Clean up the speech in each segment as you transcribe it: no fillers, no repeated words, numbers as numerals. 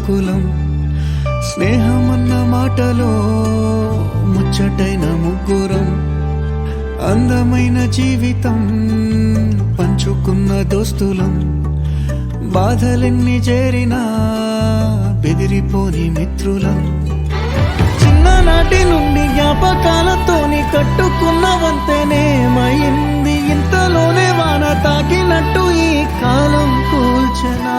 కులం స్నేహమన్న మాటలో ముచ్చటైన ముగ్గురం అందమైన జీవితం పంచుకున్న దోస్తులం బాధలెన్ని చేరినా బెదిరిపోని మిత్రులం చిన్ననాటి నుండి జ్ఞాపకాలతోని కట్టుకున్న వంతెనేమైంది ఇంతలోనే వాన తాకినట్టు ఈ కాలం కూల్చనా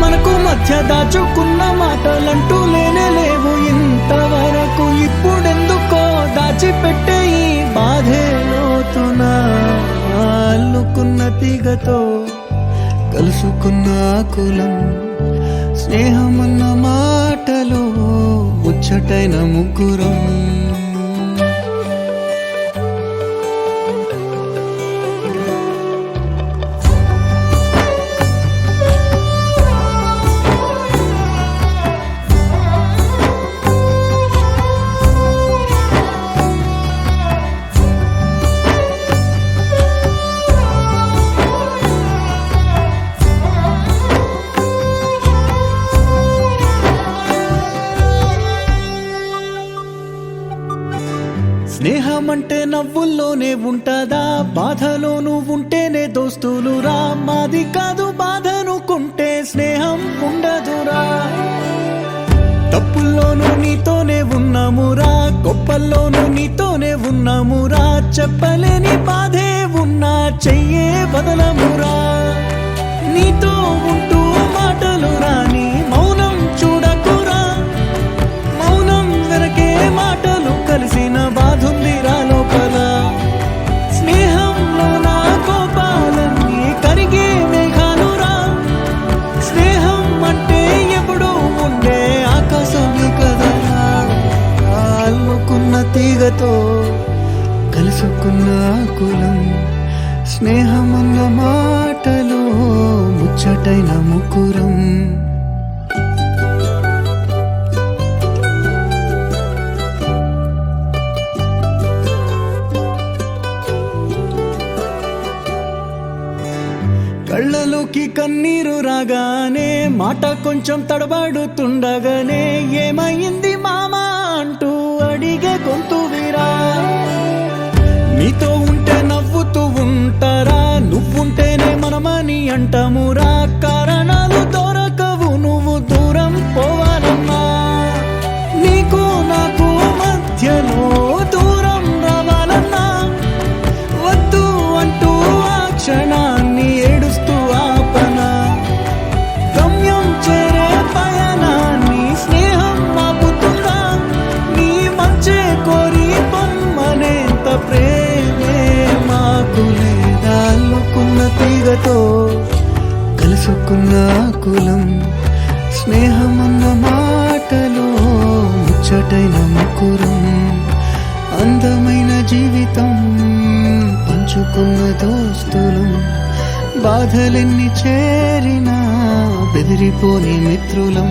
మనకు మధ్య దాచుకున్న మాటలంటూ లేనే లేవు ఇంతవరకు ఇప్పుడెందుకో దాచిపెట్టే ఈ బాధే లోతున అల్లుకున్న తీగతో కలుసుకున్న కులం స్నేహమన్న మాటలో ముచ్చటైన ముగ్గురం స్నేహమంటే నవ్వుల్లోనే ఉంటదా బాధలోనూ ఉంటేనే దోస్తులురా మాది కాదు బాధనుకుంటే స్నేహం ఉండదురా తప్పుల్లోనూ నీతోనే ఉన్నామురా గొప్పల్లోనూ నీతోనే ఉన్నామురా చెప్పలేని బాధే ఉన్నా చెయ్యే బదలమురా నీతో ఉంటూ మాటలు రాని మౌనం చూడకురా మౌనం వెనకే మాటలు కలిసిన బాధుందిరా లోపల స్నేహంలో నా కోపాలన్నీ కరిగే మేఘాలురా స్నేహం అంటే ఎప్పుడూ ఉండే ఆకాశమే కదా అల్లుకున్న తీగతో కలుసుకున్న కులం స్నేహమన్న మాటలో ముచ్చటైన ముగ్గురం కళ్ళలోకి కన్నీరు రాగానే మాట కొంచెం తడబడుతుండగానే ఏమైంది మామా అంటూ అడిగే గొంతు వీరా నీతో ఉంటే నవ్వుతూ ఉంటారా నువ్వుంటేనే మనమని అంటామురా కారణాలు దొరకవు నువ్వు దూరం పోవాలన్నా నీకు నాకు మధ్యలో దూరం రావాలన్నా వద్దు అంటూ ఆ క్షణాన్ని ఏడుస్తూ ఆపనా గమ్యం చేరే పయనాన్ని స్నేహం ఆపుతుందా నీ మంచే కోరి పొమ్మనేంత ప్రేమే మాకు లేదా అల్లుకున్న తీగతో కలుసుకున్న కులం స్నేహమన్న మాటలో ముచ్చటైన ముగ్గురం అందమైన జీవితం పంచుకున్న దోస్తులం బాధలెన్ని చేరినా బెదిరిపోని మిత్రులం